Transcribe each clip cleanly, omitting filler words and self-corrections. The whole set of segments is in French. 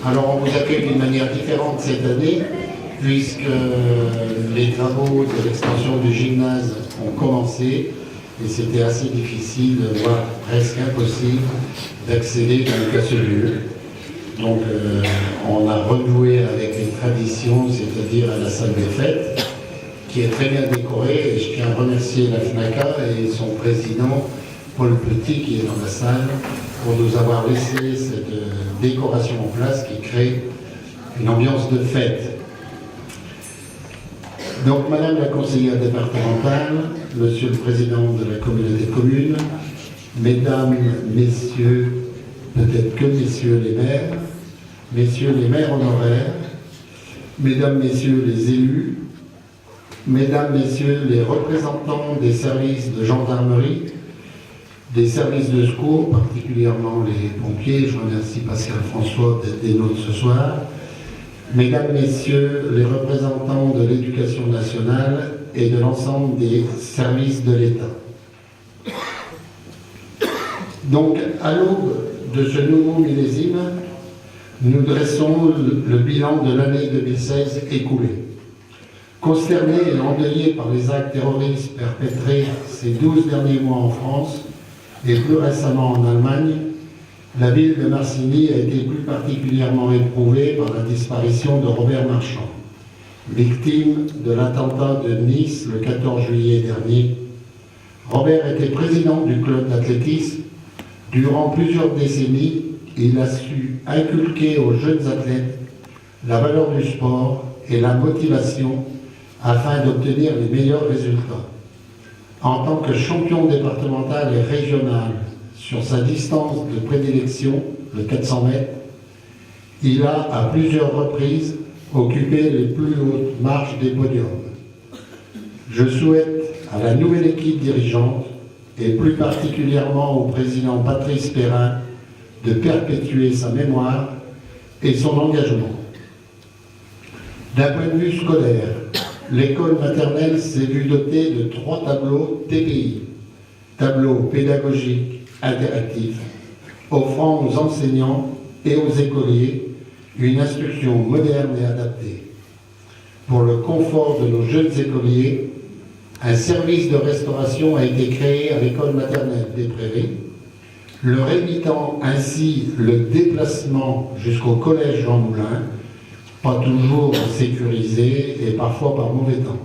Alors on vous accueille d'une manière différente cette année, puisque les travaux de l'extension du gymnase ont commencé et c'était assez difficile, voire presque impossible, d'accéder à ce lieu. Donc on a renoué avec les traditions, c'est-à-dire à la salle des fêtes, qui est très bien décorée, et je tiens à remercier la FNACA et son président, Paul Petit, qui est dans la salle, pour nous avoir laissé cette décoration en place qui crée une ambiance de fête. Donc, Madame la conseillère départementale, Monsieur le président de la communauté de communes, Mesdames, Messieurs, peut-être que Messieurs les maires, Messieurs les maires honoraires, Mesdames, Messieurs les élus, Mesdames, Messieurs les représentants des services de gendarmerie, des services de secours, particulièrement les pompiers, je remercie Pascal François d'être des nôtres ce soir, Mesdames, Messieurs les représentants de l'éducation nationale et de l'ensemble des services de l'État. Donc, à l'aube de ce nouveau millésime, nous dressons le bilan de l'année 2016 écoulée. Consternés et endeuillés par les actes terroristes perpétrés ces 12 derniers mois en France et plus récemment en Allemagne, la ville de Marcigny a été plus particulièrement éprouvée par la disparition de Robert Marchand, victime de l'attentat de Nice le 14 juillet dernier. Robert était président du club d'athlétisme. Durant plusieurs décennies, il a su inculquer aux jeunes athlètes la valeur du sport et la motivation afin d'obtenir les meilleurs résultats. En tant que champion départemental et régional sur sa distance de prédilection, le 400 mètres, il a à plusieurs reprises occupé les plus hautes marches des podiums. Je souhaite à la nouvelle équipe dirigeante, et plus particulièrement au président Patrice Perrin, de perpétuer sa mémoire et son engagement. D'un point de vue scolaire, l'école maternelle s'est vue dotée de 3 tableaux TPI, tableaux pédagogiques interactifs, offrant aux enseignants et aux écoliers une instruction moderne et adaptée. Pour le confort de nos jeunes écoliers, un service de restauration a été créé à l'école maternelle des Prairies, leur évitant ainsi le déplacement jusqu'au collège Jean Moulin, pas toujours sécurisé et parfois par mauvais temps.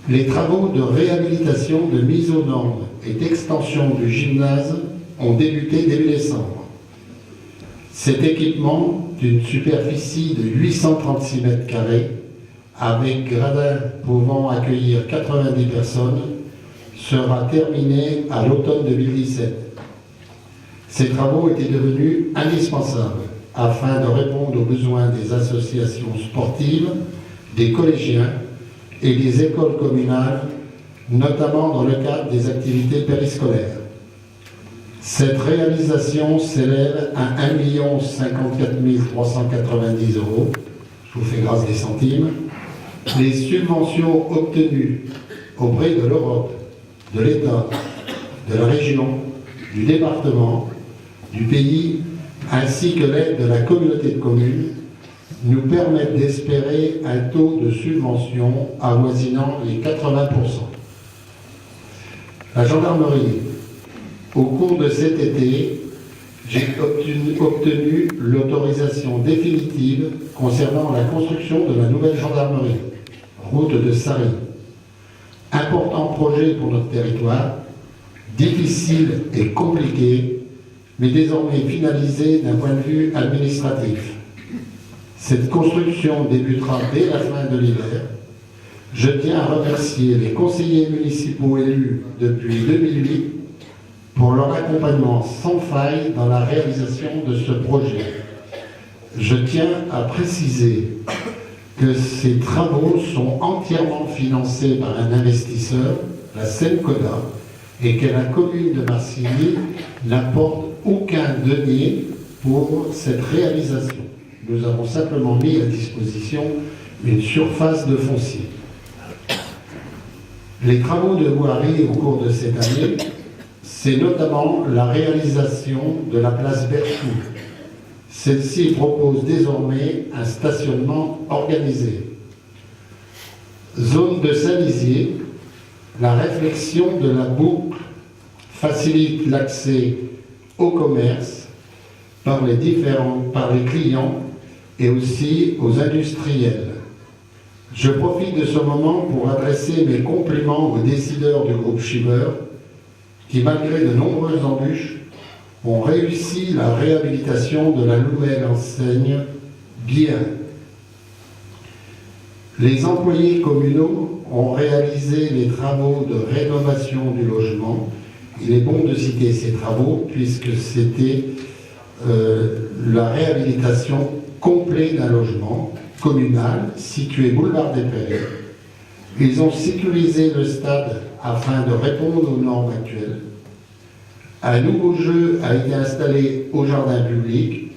Les travaux de réhabilitation, de mise aux normes et d'extension du gymnase ont débuté début décembre. Cet équipement, d'une superficie de 836 mètres carrés, avec gradin pouvant accueillir 90 personnes, sera terminé à l'automne 2017. Ces travaux étaient devenus indispensables afin de répondre aux besoins des associations sportives, des collégiens et des écoles communales, notamment dans le cadre des activités périscolaires. Cette réalisation s'élève à 1 054 390 €, je vous fais grâce des centimes. Les subventions obtenues auprès de l'Europe, de l'État, de la région, du département, du pays, ainsi que l'aide de la communauté de communes, nous permettent d'espérer un taux de subvention avoisinant les 80%. La gendarmerie, au cours de cet été, j'ai obtenu l'autorisation définitive concernant la construction de la nouvelle gendarmerie, route de Sarry. Important projet pour notre territoire, difficile et compliqué, mais désormais finalisé d'un point de vue administratif. Cette construction débutera dès la fin de l'hiver. Je tiens à remercier les conseillers municipaux élus depuis 2008 pour leur accompagnement sans faille dans la réalisation de ce projet. Je tiens à préciser que ces travaux sont entièrement financés par un investisseur, la Sencoda, et que la commune de Marcigny n'apporte aucun denier pour cette réalisation. Nous avons simplement mis à disposition une surface de foncier. Les travaux de voirie au cours de cette année, c'est notamment la réalisation de la place Berthoud, Celle-ci propose désormais un stationnement organisé. Zone de Saint-Lizier, la réflexion de la boucle facilite l'accès au commerce par les clients et aussi aux industriels. Je profite de ce moment pour adresser mes compliments aux décideurs du groupe Schieber qui, malgré de nombreuses embûches, ont réussi la réhabilitation de la nouvelle enseigne bien. Les employés communaux ont réalisé les travaux de rénovation du logement. Il est bon de citer ces travaux puisque c'était la réhabilitation complète d'un logement communal situé boulevard des Prairies. Ils ont sécurisé le stade afin de répondre aux normes actuelles. Un nouveau jeu a été installé au jardin public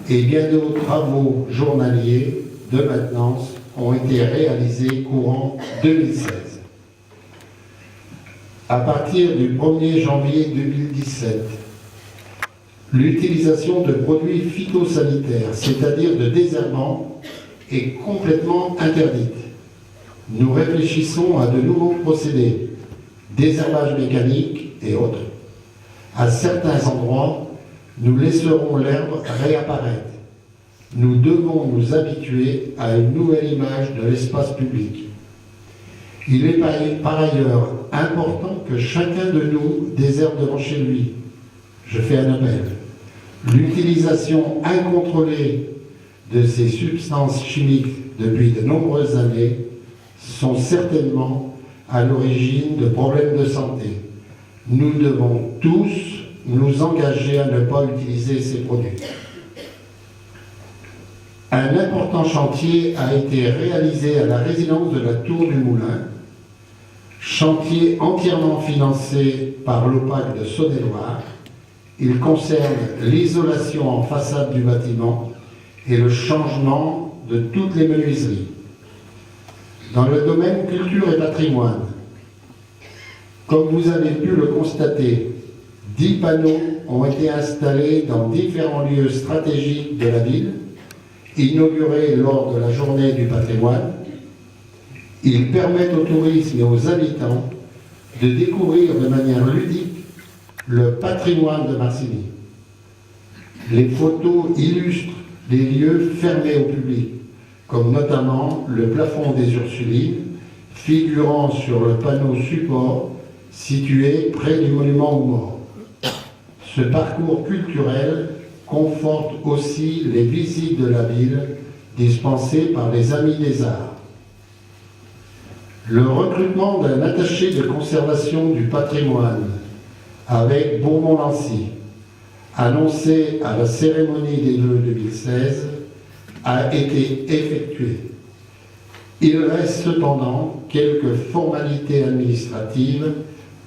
et bien d'autres travaux journaliers de maintenance ont été réalisés courant 2016. À partir du 1er janvier 2017, l'utilisation de produits phytosanitaires, c'est-à-dire de désherbants, est complètement interdite. Nous réfléchissons à de nouveaux procédés, désherbage mécanique et autres. À certains endroits, nous laisserons l'herbe réapparaître. Nous devons nous habituer à une nouvelle image de l'espace public. Il est par ailleurs important que chacun de nous désherbe devant chez lui. Je fais un appel. L'utilisation incontrôlée de ces substances chimiques depuis de nombreuses années sont certainement à l'origine de problèmes de santé. Nous devons tous nous engager à ne pas utiliser ces produits. Un important chantier a été réalisé à la résidence de la Tour du Moulin, chantier entièrement financé par l'OPAC de Saône-et-Loire. Il concerne l'isolation en façade du bâtiment et le changement de toutes les menuiseries. Dans le domaine culture et patrimoine, comme vous avez pu le constater, 10 panneaux ont été installés dans différents lieux stratégiques de la ville, inaugurés lors de la journée du patrimoine. Ils permettent au tourisme et aux habitants de découvrir de manière ludique le patrimoine de Marcilly. Les photos illustrent les lieux fermés au public, comme notamment le plafond des Ursulines, figurant sur le panneau support situé près du monument aux morts. Ce parcours culturel conforte aussi les visites de la ville dispensées par les Amis des Arts. Le recrutement d'un attaché de conservation du patrimoine avec Bourbon-Lancy, annoncé à la cérémonie des vœux 2016, a été effectué. Il reste cependant quelques formalités administratives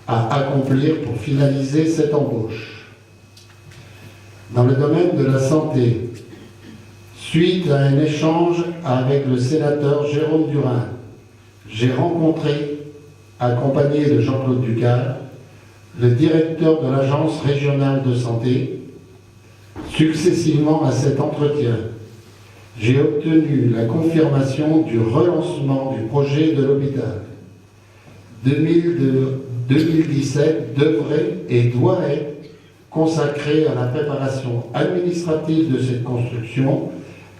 à accomplir pour finaliser cette embauche. Dans le domaine de la santé, suite à un échange avec le sénateur Jérôme Durin, j'ai rencontré, accompagné de Jean-Claude Ducal, le directeur de l'Agence régionale de santé. Successivement à cet entretien, j'ai obtenu la confirmation du relancement du projet de l'hôpital. 2017 devrait et doit être consacré à la préparation administrative de cette construction,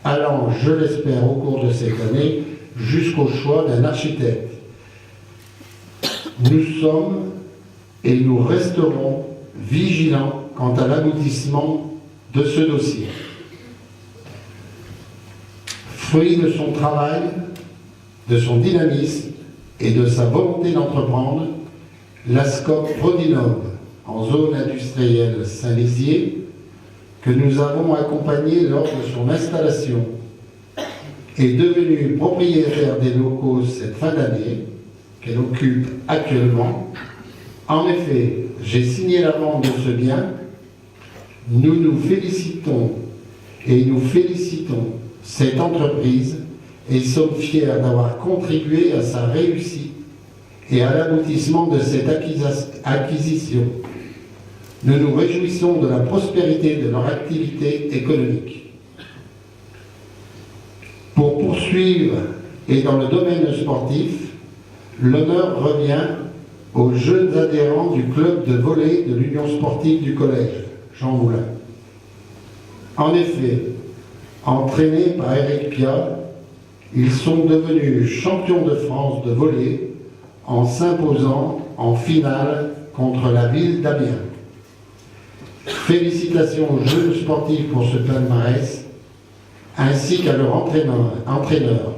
allant, je l'espère, au cours de cette année, jusqu'au choix d'un architecte. Nous sommes et nous resterons vigilants quant à l'aboutissement de ce dossier. Fruit de son travail, de son dynamisme et de sa volonté d'entreprendre, l'ASCOP Prodinov, en zone industrielle Saint-Lizier, que nous avons accompagné lors de son installation, est devenue propriétaire des locaux cette fin d'année, qu'elle occupe actuellement. En effet, j'ai signé la vente de ce bien. Nous nous félicitons et nous félicitons cette entreprise et sommes fiers d'avoir contribué à sa réussite et à l'aboutissement de cette acquisition. Nous nous réjouissons de la prospérité de leur activité économique. Pour poursuivre, et dans le domaine sportif, l'honneur revient aux jeunes adhérents du club de volley de l'Union sportive du collège, Jean Moulin. En effet, entraînés par Éric Piat, ils sont devenus champions de France de volley en s'imposant en finale contre la ville d'Amiens. Félicitations aux jeunes sportifs pour ce palmarès, ainsi qu'à leur entraîneur.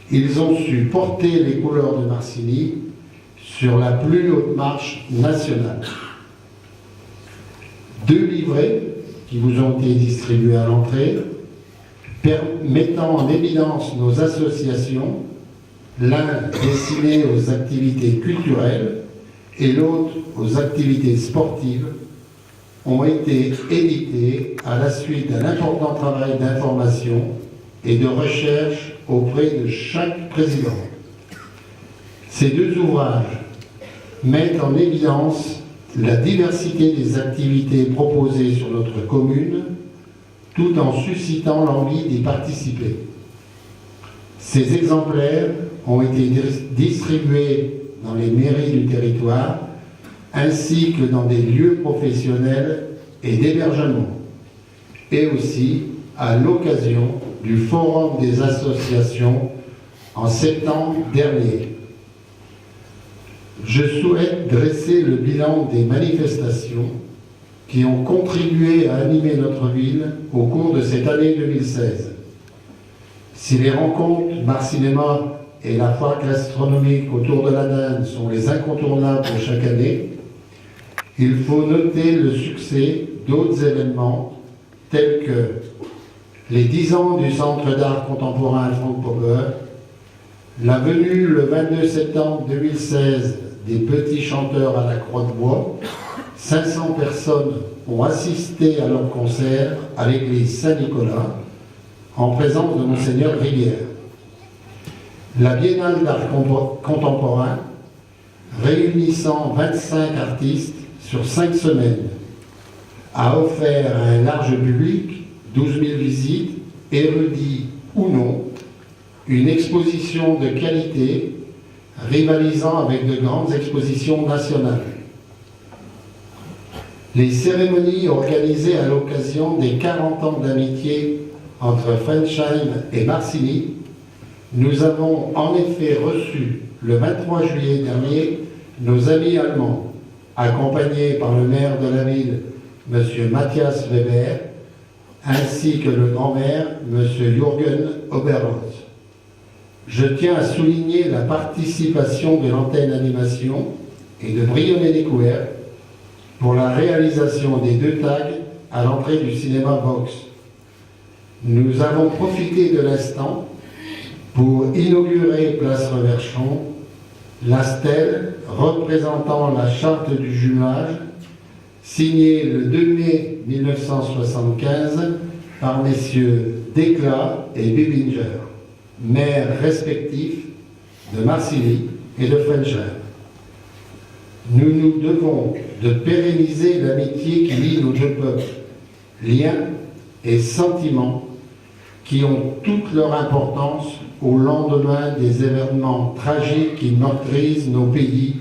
Ils ont su porter les couleurs de Marcilly sur la plus haute marche nationale. 2 livrets qui vous ont été distribués à l'entrée, mettant en évidence nos associations, l'un destiné aux activités culturelles et l'autre aux activités sportives, ont été édités à la suite d'un important travail d'information et de recherche auprès de chaque président. Ces 2 ouvrages mettent en évidence la diversité des activités proposées sur notre commune, tout en suscitant l'envie d'y participer. Ces exemplaires ont été distribués dans les mairies du territoire, ainsi que dans des lieux professionnels et d'hébergement, et aussi à l'occasion du Forum des associations en septembre dernier. Je souhaite dresser le bilan des manifestations qui ont contribué à animer notre ville au cours de cette année 2016. Si les rencontres Marcinéma et la foire gastronomique autour de la dinde sont les incontournables de chaque année, il faut noter le succès d'autres événements tels que les 10 ans du Centre d'art contemporain Frank Popper, la venue le 22 septembre 2016 des petits chanteurs à la Croix de Bois. 500 personnes ont assisté à leur concert à l'église Saint-Nicolas en présence de Monseigneur Rivière. La Biennale d'art contemporain, réunissant 25 artistes sur 5 semaines, a offert à un large public, 12 000 visites, érudits ou non, une exposition de qualité rivalisant avec de grandes expositions nationales. Les cérémonies organisées à l'occasion des 40 ans d'amitié entre Frenchheim et Marcilly, nous avons en effet reçu le 23 juillet dernier nos amis allemands, accompagnés par le maire de la ville, M. Matthias Weber, ainsi que le grand-maire, M. Jürgen Oberholz. Je tiens à souligner la participation de l'antenne animation et de Brionnais Découverte pour la réalisation des 2 tags à l'entrée du cinéma Box. Nous avons profité de l'instant pour inaugurer Place Reverchon la stèle représentant la charte du jumelage signée le 2 mai 1975 par messieurs Desclas et Bibinger, maires respectifs de Marcilly et de Frenchheim. Nous nous devons de pérenniser l'amitié qui lie nos 2 peuples, liens et sentiments qui ont toute leur importance au lendemain des événements tragiques qui meurtrisent nos pays,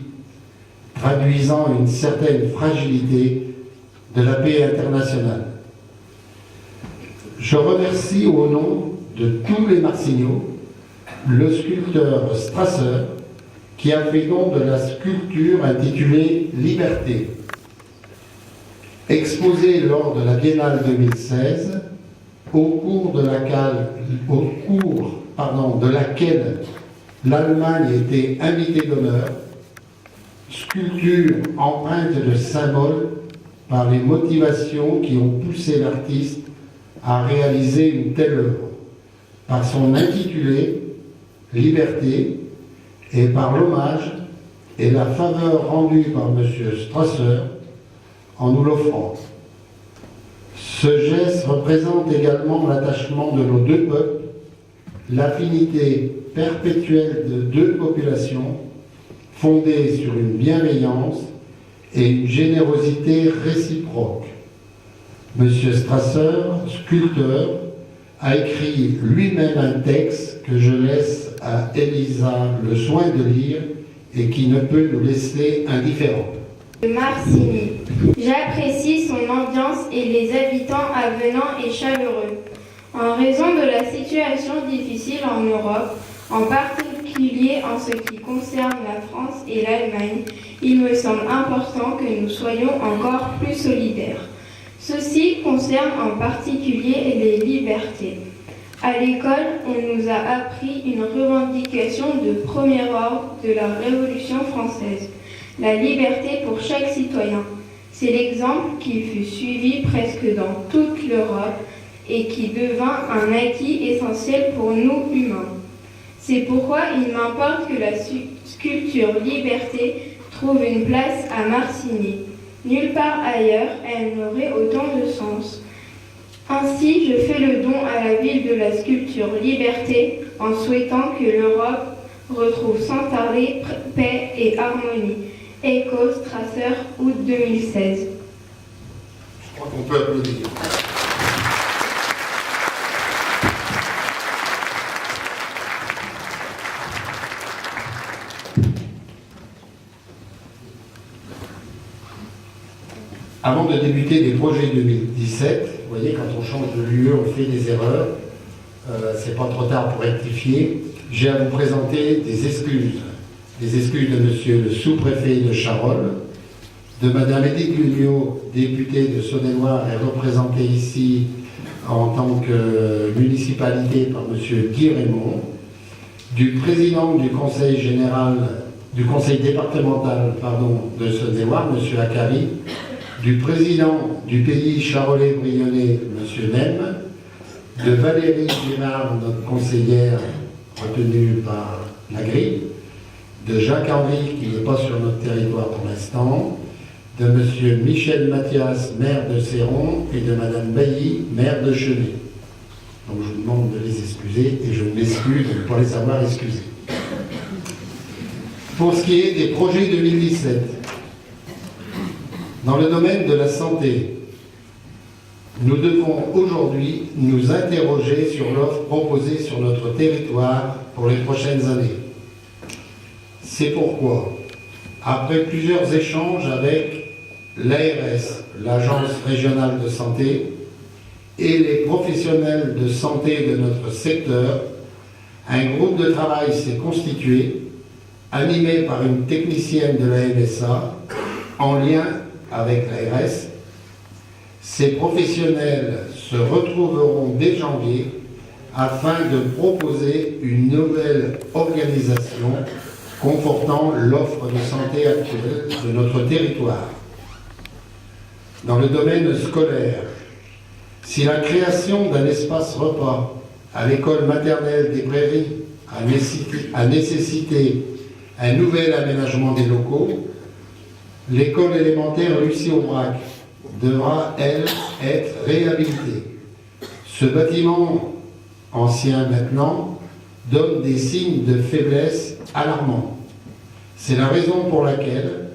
traduisant une certaine fragilité de la paix internationale. Je remercie au nom de tous les Marcignots le sculpteur Strasser qui a fait don de la sculpture intitulée « Liberté ». Exposée lors de la Biennale 2016, au cours de laquelle l'Allemagne était invitée d'honneur, sculpture empreinte de symboles par les motivations qui ont poussé l'artiste à réaliser une telle œuvre, par son intitulé « Liberté » et par l'hommage et la faveur rendue par M. Strasser en nous l'offrant. Ce geste représente également l'attachement de nos 2 peuples, l'affinité perpétuelle de 2 populations fondée sur une bienveillance et une générosité réciproque. M. Strasser, sculpteur, a écrit lui-même un texte que je laisse à Elisa le soin de lire et qui ne peut nous laisser indifférents. Marcigny. J'apprécie son ambiance et les habitants avenants et chaleureux. En raison de la situation difficile en Europe, en particulier en ce qui concerne la France et l'Allemagne, il me semble important que nous soyons encore plus solidaires. Ceci concerne en particulier les libertés. À l'école, on nous a appris une revendication de premier ordre de la Révolution française, la liberté pour chaque citoyen. C'est l'exemple qui fut suivi presque dans toute l'Europe et qui devint un acquis essentiel pour nous humains. C'est pourquoi il m'importe que la sculpture Liberté trouve une place à Marcigny. Nulle part ailleurs, elle n'aurait autant de sens. Ainsi, je fais le don à la ville de la sculpture Liberté en souhaitant que l'Europe retrouve sans tarder paix et harmonie. Echo Strasser, août 2016. Je crois qu'on peut applaudir. Avant de débuter les projets 2017, vous voyez, quand on change de lieu, on fait des erreurs. C'est pas trop tard pour rectifier. J'ai à vous présenter des excuses. Des excuses de monsieur le sous-préfet de Charolles, de madame Édith Lugnot, députée de Saône-et-Loire et représentée ici en tant que municipalité par monsieur Guy Raymond, du président du conseil général, du conseil départemental de Saône-et-Loire, monsieur Akari, du président du pays charolais-brionnais, monsieur Nem, de Valérie Girard, notre conseillère retenue par la grille, de Jacques-Henri, qui n'est pas sur notre territoire pour l'instant, de monsieur Michel Mathias, maire de Céron, et de madame Bailly, maire de Chenet. Donc je vous demande de les excuser, et je m'excuse de ne pas les avoir excusés. Pour ce qui est des projets 2017, dans le domaine de la santé, nous devons aujourd'hui nous interroger sur l'offre proposée sur notre territoire pour les prochaines années. C'est pourquoi, après plusieurs échanges avec l'ARS, l'Agence régionale de santé, et les professionnels de santé de notre secteur, un groupe de travail s'est constitué, animé par une technicienne de la MSA, en lien avec l'ARS. Ces professionnels se retrouveront dès janvier afin de proposer une nouvelle organisation confortant l'offre de santé actuelle de notre territoire. Dans le domaine scolaire, si la création d'un espace repas à l'école maternelle des Prairies a nécessité un nouvel aménagement des locaux, l'école élémentaire Lucie Aubrac devra, elle, être réhabilitée. Ce bâtiment, ancien maintenant, donne des signes de faiblesse alarmants. C'est la raison pour laquelle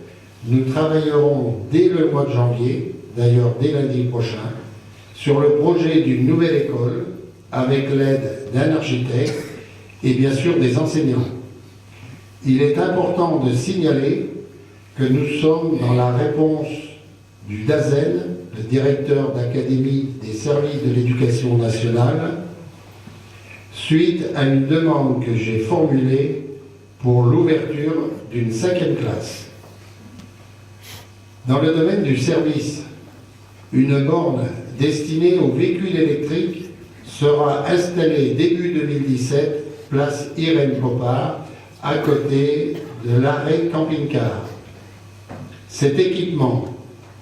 nous travaillerons dès le mois de janvier, d'ailleurs dès lundi prochain, sur le projet d'une nouvelle école avec l'aide d'un architecte et bien sûr des enseignants. Il est important de signaler que nous sommes dans la réponse du DAZEN, le directeur d'Académie des services de l'éducation nationale, suite à une demande que j'ai formulée pour l'ouverture d'une 5e classe. Dans le domaine du service, une borne destinée aux véhicules électriques sera installée début 2017, place Irène Popard, à côté de l'arrêt camping-car. Cet équipement,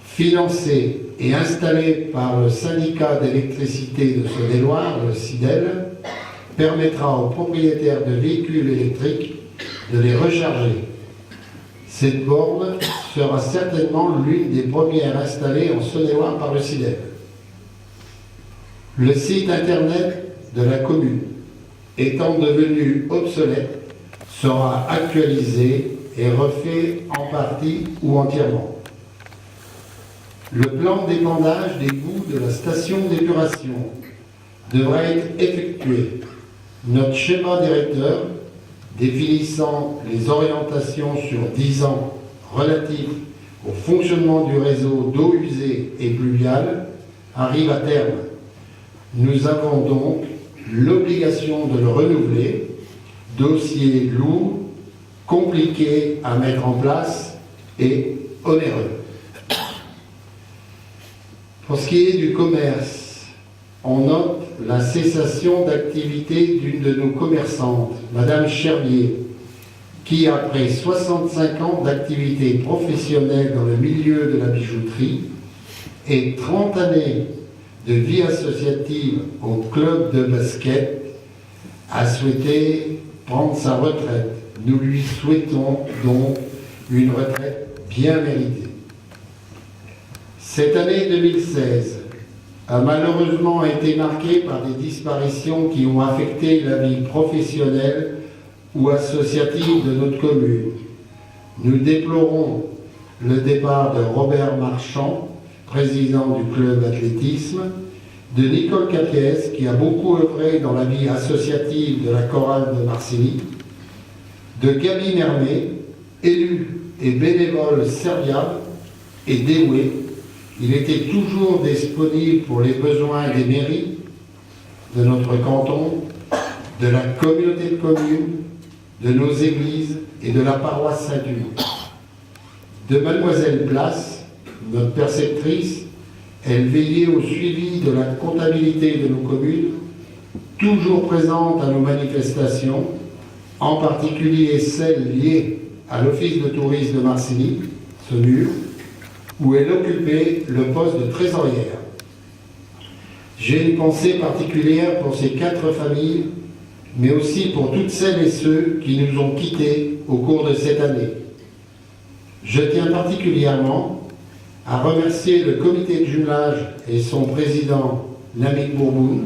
financé et installé par le syndicat d'électricité de Saône-et-Loire, le SIDEL, permettra aux propriétaires de véhicules électriques de les recharger. Cette borne sera certainement l'une des premières installées en Saône-et-Loire par le SIDEL. Le site internet de la commune, étant devenu obsolète, sera actualisé et refait en partie ou entièrement. Le plan d'épandage des boues de la station d'épuration devra être effectué. Notre schéma directeur, définissant les orientations sur 10 ans relatifs au fonctionnement du réseau d'eau usée et pluviale, arrive à terme. Nous avons donc l'obligation de le renouveler, dossier lourd, compliqué à mettre en place et onéreux. Pour ce qui est du commerce, on note la cessation d'activité d'une de nos commerçantes, Madame Chervier, qui, après 65 ans d'activité professionnelle dans le milieu de la bijouterie et 30 années de vie associative au club de basket, a souhaité prendre sa retraite. Nous lui souhaitons donc une retraite bien méritée. Cette année 2016 a malheureusement été marquée par des disparitions qui ont affecté la vie professionnelle ou associative de notre commune. Nous déplorons le départ de Robert Marchand, président du club athlétisme, de Nicole Capiès, qui a beaucoup œuvré dans la vie associative de la chorale de Marcilly, de Gaby Mermet, élu et bénévole serviable et dévoué. Il était toujours disponible pour les besoins des mairies, de notre canton, de la communauté de communes, de nos églises et de la paroisse Saint-Hugues. De Mademoiselle Place, notre perceptrice, elle veillait au suivi de la comptabilité de nos communes, toujours présente à nos manifestations, en particulier celles liées à l'Office de tourisme de Marcilly, SONUR, où elle occupait le poste de trésorière. J'ai une pensée particulière pour ces 4 familles, mais aussi pour toutes celles et ceux qui nous ont quittés au cours de cette année. Je tiens particulièrement à remercier le comité de jumelage et son président, Namik Bourboun,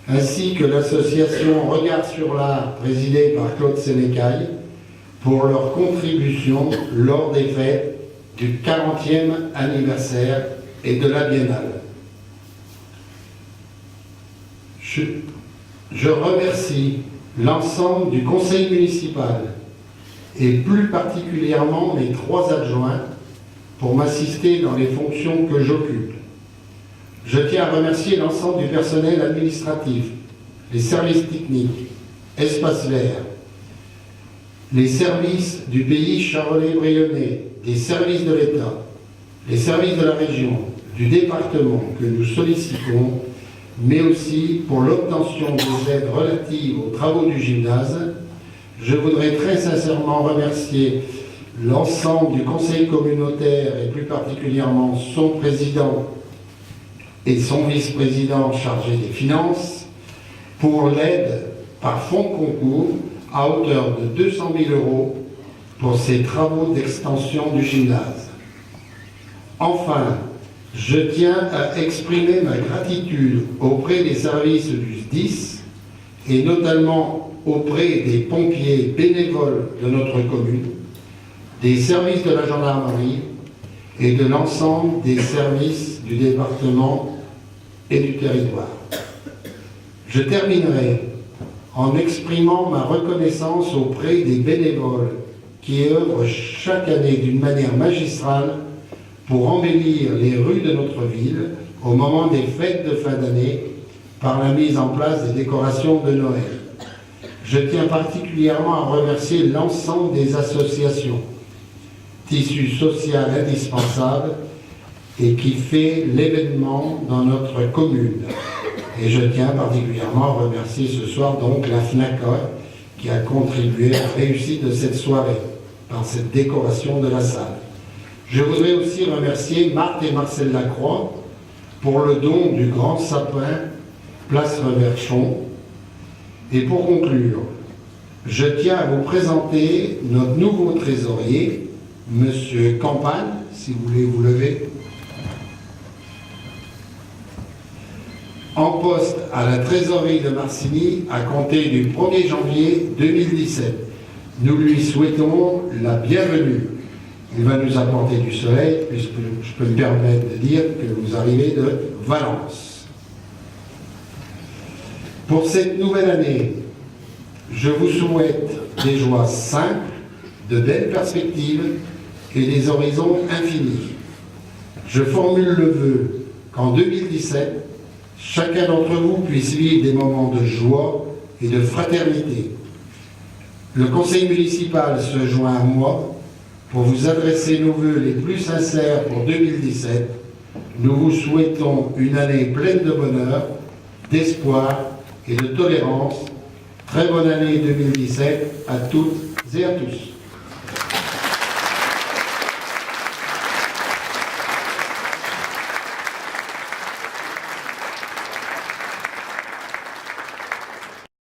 ainsi que l'association Regard sur l'Art, présidée par Claude Sénécaille, pour leur contribution lors des fêtes du 40e anniversaire et de la Biennale. Je remercie l'ensemble du conseil municipal et plus particulièrement mes 3 adjoints pour m'assister dans les fonctions que j'occupe. Je tiens à remercier l'ensemble du personnel administratif, les services techniques, espaces verts, les services du pays charolais-brionnais, des services de l'État, les services de la région, du département que nous sollicitons, mais aussi pour l'obtention des aides relatives aux travaux du gymnase. Je voudrais très sincèrement remercier l'ensemble du conseil communautaire et plus particulièrement son président et son vice-président chargé des finances pour l'aide par fonds de concours à hauteur de 200 000 € pour ces travaux d'extension du gymnase. Enfin, je tiens à exprimer ma gratitude auprès des services du SDIS et notamment auprès des pompiers bénévoles de notre commune, des services de la gendarmerie et de l'ensemble des services du département et du territoire. Je terminerai en exprimant ma reconnaissance auprès des bénévoles qui œuvrent chaque année d'une manière magistrale pour embellir les rues de notre ville au moment des fêtes de fin d'année par la mise en place des décorations de Noël. Je tiens particulièrement à remercier l'ensemble des associations, tissu social indispensable et qui fait l'événement dans notre commune. Et je tiens particulièrement à remercier ce soir donc la FNACA qui a contribué à la réussite de cette soirée par cette décoration de la salle. Je voudrais aussi remercier Marthe et Marcel Lacroix pour le don du grand sapin place Reverchon. Et pour conclure, je tiens à vous présenter notre nouveau trésorier, Monsieur Campagne, si vous voulez vous lever, en poste à la trésorerie de Marcilly à compter du 1er janvier 2017. Nous lui souhaitons la bienvenue. Il va nous apporter du soleil, puisque je peux me permettre de dire que vous arrivez de Valence. Pour cette nouvelle année, je vous souhaite des joies simples, de belles perspectives et des horizons infinis. Je formule le vœu qu'en 2017, chacun d'entre vous puisse vivre des moments de joie et de fraternité. Le conseil municipal se joint à moi pour vous adresser nos vœux les plus sincères pour 2017. Nous vous souhaitons une année pleine de bonheur, d'espoir et de tolérance. Très bonne année 2017 à toutes et à tous.